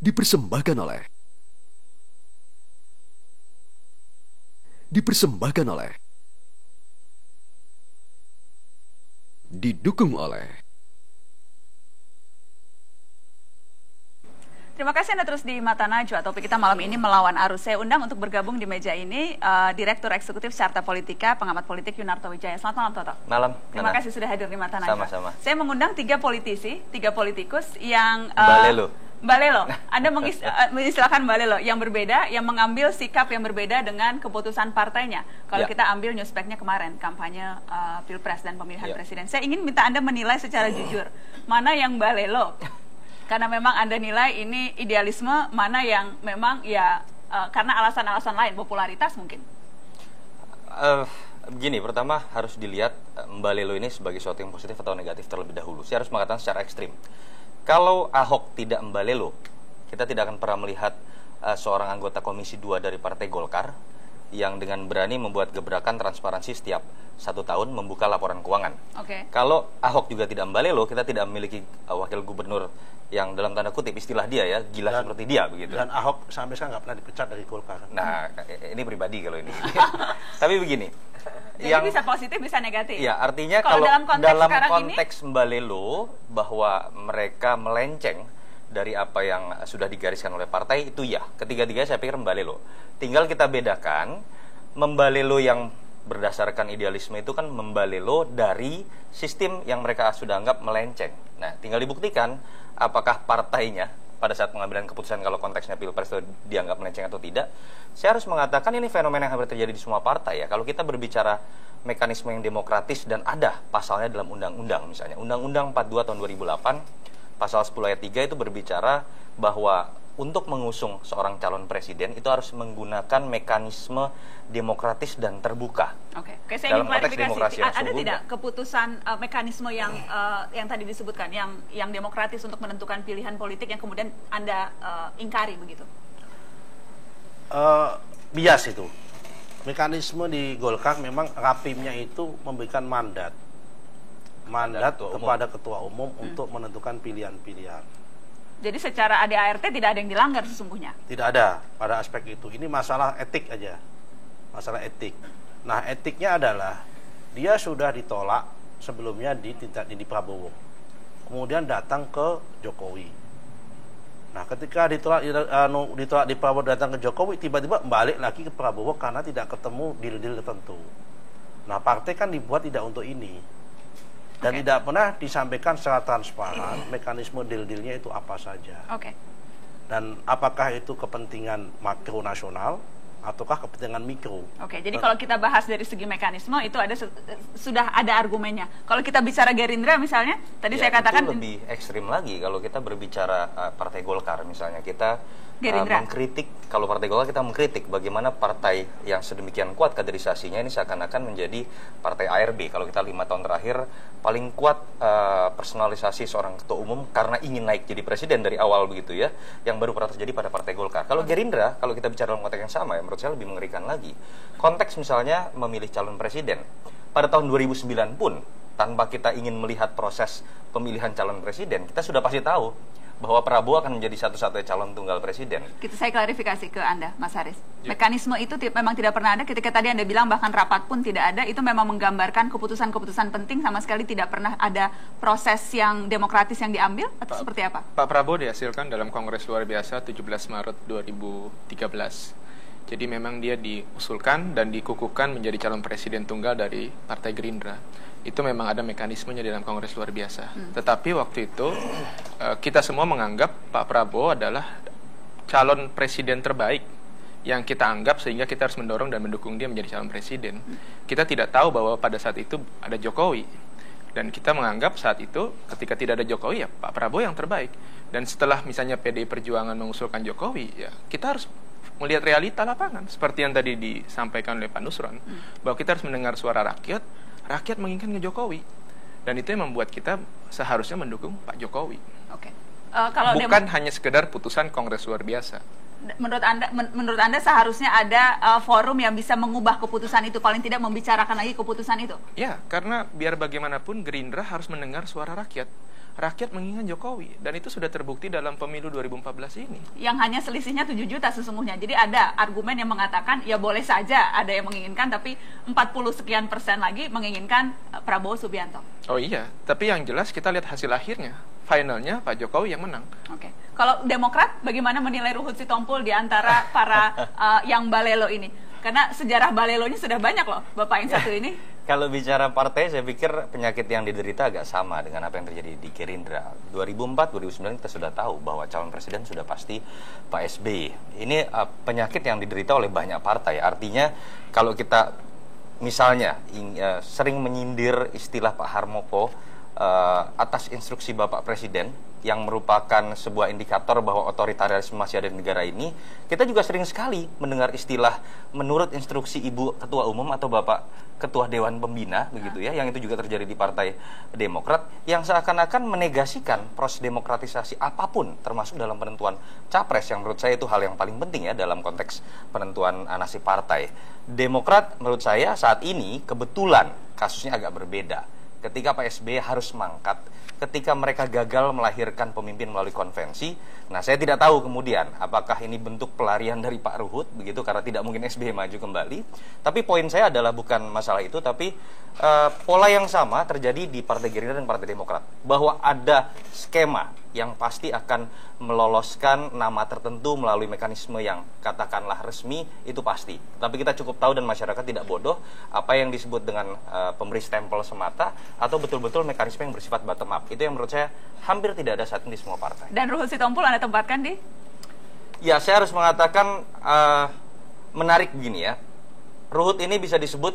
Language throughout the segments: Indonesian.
Dipersembahkan oleh didukung oleh. Terima kasih Anda terus di Mata Najwa. Topik kita malam ini melawan arus. Saya undang untuk bergabung di meja ini Direktur Eksekutif Carta Politika, pengamat politik Yunarto Wijaya. Selamat malam, Toto. Malam. Terima kasih sudah hadir di Mata Najwa. Sama-sama. Saya mengundang 3 politikus yang Balelo. Anda mengistilahkan Balelo yang berbeda, yang mengambil sikap yang berbeda dengan keputusan partainya. Kalau kita ambil newspacknya kemarin, kampanye Pilpres dan pemilihan presiden. Saya ingin minta Anda menilai secara jujur, mana yang Balelo? Karena memang Anda nilai ini idealisme, mana yang memang karena alasan-alasan lain, popularitas mungkin. Begini, pertama harus dilihat Balelo ini sebagai sesuatu yang positif atau negatif terlebih dahulu. Saya harus mengatakan secara ekstrim. Kalau Ahok tidak membalelo, kita tidak akan pernah melihat seorang anggota Komisi 2 dari Partai Golkar yang dengan berani membuat gebrakan transparansi setiap 1 tahun membuka laporan keuangan. Kalau Ahok juga tidak membalelo, kita tidak memiliki wakil gubernur yang dalam tanda kutip istilah dia gila seperti dia begitu. Dan Ahok sampai sekarang nggak pernah dipecat dari Golkar. Nah, ini pribadi kalau ini. Tapi begini. Jadi bisa positif, bisa negatif. Ya, artinya kalau dalam konteks membalelo bahwa mereka melenceng dari apa yang sudah digariskan oleh partai itu ketiga-tiganya saya pikir membalelo. Tinggal kita bedakan membalelo yang berdasarkan idealisme itu kan membalelo dari sistem yang mereka sudah anggap melenceng. Nah, tinggal dibuktikan apakah partainya pada saat pengambilan keputusan kalau konteksnya Pilpres itu dianggap melenceng atau tidak. Saya harus mengatakan ini fenomena yang hampir terjadi di semua partai Kalau kita berbicara mekanisme yang demokratis dan ada pasalnya dalam undang-undang misalnya. Undang-undang 42 tahun 2008 pasal 10 ayat 3 itu berbicara bahwa untuk mengusung seorang calon presiden itu harus menggunakan mekanisme demokratis dan terbuka. Saya ingin klarifikasi. Ada tidak keputusan mekanisme yang tadi disebutkan, yang demokratis untuk menentukan pilihan politik yang kemudian Anda ingkari begitu? Bias itu. Mekanisme di Golkar memang rapimnya itu memberikan mandat kepada ketua umum untuk menentukan pilihan-pilihan. Jadi secara ADART tidak ada yang dilanggar sesungguhnya? Tidak ada pada aspek itu. Ini masalah etik aja. Masalah etik. Nah, etiknya adalah dia sudah ditolak sebelumnya di Prabowo. Kemudian datang ke Jokowi. Nah, ketika ditolak di Prabowo datang ke Jokowi, tiba-tiba balik lagi ke Prabowo karena tidak ketemu deal-deal tertentu. Nah, partai kan dibuat tidak untuk ini. Dan tidak pernah disampaikan secara transparan mekanisme deal-dealnya itu apa saja. Dan apakah itu kepentingan makro nasional ataukah kepentingan mikro. Jadi kalau kita bahas dari segi mekanisme itu sudah ada argumennya. Kalau kita bicara Gerindra misalnya, tadi saya katakan itu lebih ekstrim lagi. Kalau kita berbicara Partai Golkar misalnya, kita mengkritik, kalau Partai Golkar kita mengkritik bagaimana partai yang sedemikian kuat kaderisasinya ini seakan-akan menjadi partai ARB. Kalau kita 5 tahun terakhir paling kuat personalisasi seorang ketua umum karena ingin naik jadi presiden dari awal begitu yang baru pernah terjadi pada Partai Golkar. Kalau Gerindra, kalau kita bicara dalam konteks yang sama menurut saya lebih mengerikan lagi. Konteks misalnya memilih calon presiden pada tahun 2009 pun tanpa kita ingin melihat proses pemilihan calon presiden, kita sudah pasti tahu bahwa Prabowo akan menjadi satu-satunya calon tunggal presiden. Saya klarifikasi ke Anda, Mas Haris. Mekanisme itu memang tidak pernah ada. Ketika tadi Anda bilang bahkan rapat pun tidak ada, itu memang menggambarkan keputusan-keputusan penting sama sekali tidak pernah ada proses yang demokratis yang diambil atau seperti apa? Pak Prabowo dihasilkan dalam Kongres luar biasa 17 Maret 2013. Jadi memang dia diusulkan dan dikukuhkan menjadi calon presiden tunggal dari Partai Gerindra. Itu memang ada mekanismenya dalam Kongres luar biasa. Tetapi waktu itu kita semua menganggap Pak Prabowo adalah calon presiden terbaik yang kita anggap sehingga kita harus mendorong dan mendukung dia menjadi calon presiden. Kita tidak tahu bahwa pada saat itu ada Jokowi. Dan kita menganggap saat itu ketika tidak ada Jokowi Pak Prabowo yang terbaik. Dan setelah misalnya PDI Perjuangan mengusulkan Jokowi, kita harus melihat realita lapangan seperti yang tadi disampaikan oleh Pak Nusron, bahwa kita harus mendengar suara rakyat menginginkan ke Jokowi, dan itu yang membuat kita seharusnya mendukung Pak Jokowi. Bukan hanya sekedar putusan Kongres luar biasa. Menurut Anda seharusnya ada forum yang bisa mengubah keputusan itu, paling tidak membicarakan lagi keputusan itu? Ya, karena biar bagaimanapun Gerindra harus mendengar suara rakyat. rakyat menginginkan Jokowi, dan itu sudah terbukti dalam pemilu 2014 ini. Yang hanya selisihnya 7 juta sesungguhnya. Jadi ada argumen yang mengatakan ya boleh saja ada yang menginginkan, tapi 40 sekian persen lagi menginginkan Prabowo Subianto. Oh iya, tapi yang jelas kita lihat hasil akhirnya. Finalnya Pak Jokowi yang menang. Oke. Kalau Demokrat bagaimana menilai Ruhut Sitompul di antara para yang balelo ini? Karena sejarah balelonya sudah banyak loh, Bapak yang satu ini. Kalau bicara partai, saya pikir penyakit yang diderita agak sama dengan apa yang terjadi di Gerindra. 2004-2009 kita sudah tahu bahwa calon presiden sudah pasti Pak SBY. Ini penyakit yang diderita oleh banyak partai. Artinya kalau kita misalnya sering menyindir istilah Pak Harmoko atas instruksi Bapak Presiden yang merupakan sebuah indikator bahwa otoritarianisme masih ada di negara ini, kita juga sering sekali mendengar istilah menurut instruksi Ibu Ketua Umum atau Bapak Ketua Dewan Pembina, begitu ya, yang itu juga terjadi di Partai Demokrat, yang seakan-akan menegasikan proses demokratisasi apapun, termasuk dalam penentuan capres, yang menurut saya itu hal yang paling penting ya dalam konteks penentuan nasib partai. Demokrat menurut saya saat ini kebetulan kasusnya agak berbeda. Ketika Pak SBY harus mangkat, ketika mereka gagal melahirkan pemimpin melalui konvensi, nah saya tidak tahu kemudian apakah ini bentuk pelarian dari Pak Ruhut, begitu, karena tidak mungkin SBY maju kembali. Tapi poin saya adalah bukan masalah itu, tapi pola yang sama terjadi di Partai Gerindra dan Partai Demokrat, bahwa ada skema yang pasti akan meloloskan nama tertentu melalui mekanisme yang katakanlah resmi, itu pasti. Tapi kita cukup tahu dan masyarakat tidak bodoh apa yang disebut dengan pemberi stempel semata atau betul-betul mekanisme yang bersifat bottom up. Itu yang menurut saya hampir tidak ada saat ini di semua partai. Dan Ruhut Sitompul Anda tempatkan di? Ya, saya harus mengatakan menarik begini ya. Ruhut ini bisa disebut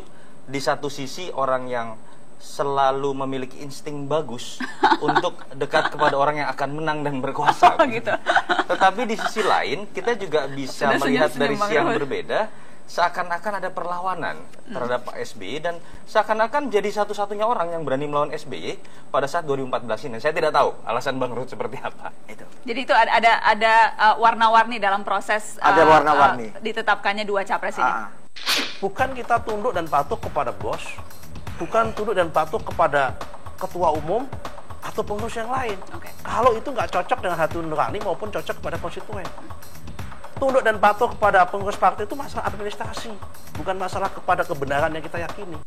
di satu sisi orang yang selalu memiliki insting bagus untuk dekat kepada orang yang akan menang dan berkuasa. Gitu. Tetapi di sisi lain kita juga bisa melihat dari sisi yang berbeda, seakan-akan ada perlawanan terhadap Pak SBY dan seakan-akan jadi satu-satunya orang yang berani melawan SBY pada saat 2014 ini. Saya tidak tahu alasan Bang Ruhut seperti apa. Itu. Jadi itu ada warna-warni dalam proses ada warna-warni ditetapkannya dua capres ini. Bukan kita tunduk dan patuh kepada bos, bukan tunduk dan patuh kepada ketua umum atau pengurus yang lain. Kalau itu nggak cocok dengan hati nurani maupun cocok kepada konstituen. Tunduk dan patuh kepada pengurus partai itu masalah administrasi, bukan masalah kepada kebenaran yang kita yakini.